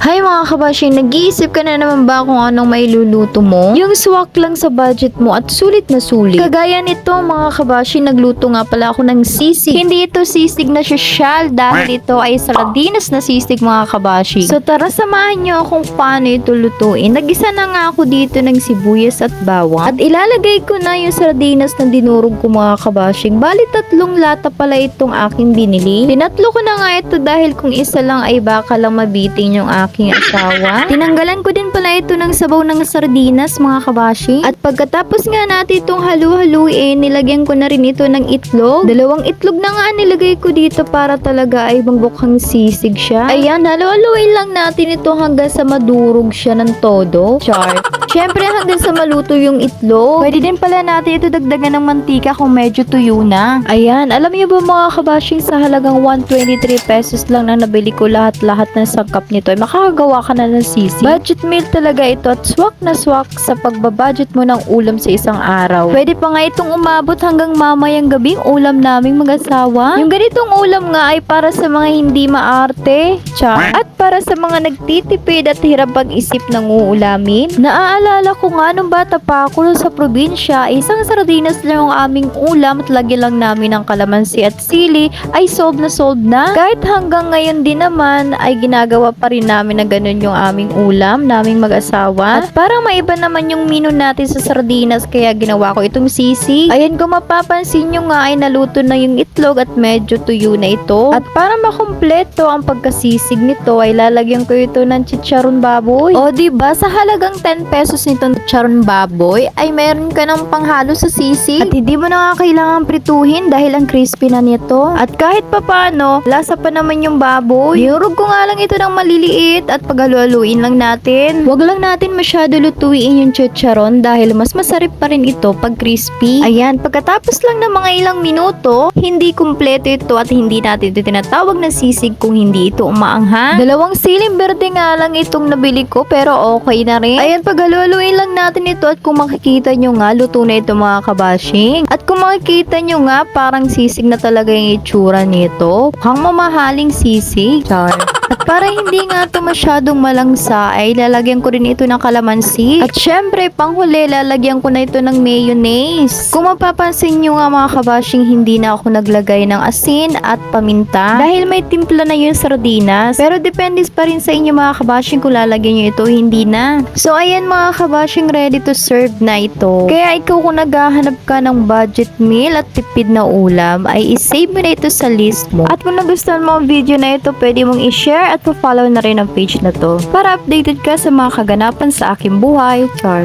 Hi mga kabashing, nag-iisip ka na naman ba kung anong mailuluto mo? Yung swak lang sa budget mo at sulit na sulit. Kagaya nito mga kabashing, nagluto nga pala ako ng sisig. Hindi ito sisig na sosyal dahil ito ay sardinas na sisig mga kabashing. So tara samahan nyo kung paano ito lutuin. Nagisa na nga ako dito ng sibuyas at bawang. At ilalagay ko na yung sardinas na dinurog ko mga kabashing. Bali 3 lata pala itong aking binili. Tinatlo ko na nga ito dahil kung isa lang ay baka lang mabiting yung aking asawa. Tinanggalan ko din pala ito ng sabaw ng sardinas mga kabashi. At pagkatapos nga natin itong halu-haluin, nilagyan ko na rin ito ng itlog. 2 itlog na nga nilagay ko dito para talaga ay magbukhang sisig siya. Ayan, halu-haluin lang natin ito hanggang sa madurog siya ng todo. Char. Siyempre hanggang sa maluto yung itlog. Pwede din pala natin ito dagdagan ng mantika kung medyo tuyo na. Ayan, alam niyo ba mga kabashing, sa halagang 123 pesos lang na nabili ko lahat-lahat ng sangkap nito ay makakagawa ka na ng sisig. Budget meal talaga ito at swak na swak sa pagbabudget mo ng ulam sa isang araw. Pwede pa nga itong umabot hanggang mamayang gabing ulam naming mag-asawa. Yung ganitong ulam nga ay para sa mga hindi maarte, char, at para sa mga nagtitipid at hirap pag-isip ng uulamin. Naaalala ko nga nung bata pa ako sa probinsya, isang sardinas lang yung aming ulam at lagi lang namin ng kalamansi at sili ay solve na. Kahit hanggang ngayon din naman ay ginagawa pa rin namin na ganun yung aming ulam, naming mag-asawa. At parang maiba naman yung menu natin sa sardinas kaya ginawa ko itong sisig. Ayan, kung mapapansin nyo nga ay naluto na yung itlog at medyo tuyo na ito. At para makumpleto ang pagkasisig nito ay lalagyan ko ito ng chicharon baboy. O diba, sa halagang 10 pesos nitong chicharon baboy ay meron ka ng panghalo sa sisig. At hindi mo na nga kailangan prituhin dahil ang crispy na nito. At kahit papano, lasa pa naman yung baboy. Niyurog ko nga lang ito ng maliliit at paghalu-haluin lang natin. Huwag lang natin masyado lutuin yung chicharon dahil mas masarap pa rin ito pag crispy. Ayan, pagkatapos lang ng mga ilang minuto, hindi kumpleto ito at hindi natin ito tinatawag na sisig kung hindi ito umaanghang. 2 siling berde nga lang itong nabili ko pero okay na rin. Ayan, paghalu-haluin lang natin ito at kung makikita nyo nga, luto na ito mga kabashing. At kung makikita nyo nga, parang sisig na talaga yung itsura nito. Mukhang mamahaling sisig. Char. At para hindi nga ito masyadong malangsa, ay lalagyan ko rin ito ng kalamansi. At syempre, panghuli, lalagyan ko na ito ng mayonnaise. Kung mapapansin nyo nga mga kabashing, hindi na ako naglagay ng asin at paminta. Dahil may timpla na yung sardinas. Pero depende pa rin sa inyo mga kabashing kung lalagyan nyo ito, hindi na. So ayan mga kabashing, ready to serve na ito. Kaya ikaw kung naghahanap ka ng budget meal at tipid na ulam, ay isave mo na ito sa list mo. At kung nagustuhan mo ang video na ito, pwede mong i-share at pa-follow na rin ang page na to para updated ka sa mga kaganapan sa aking buhay. Char.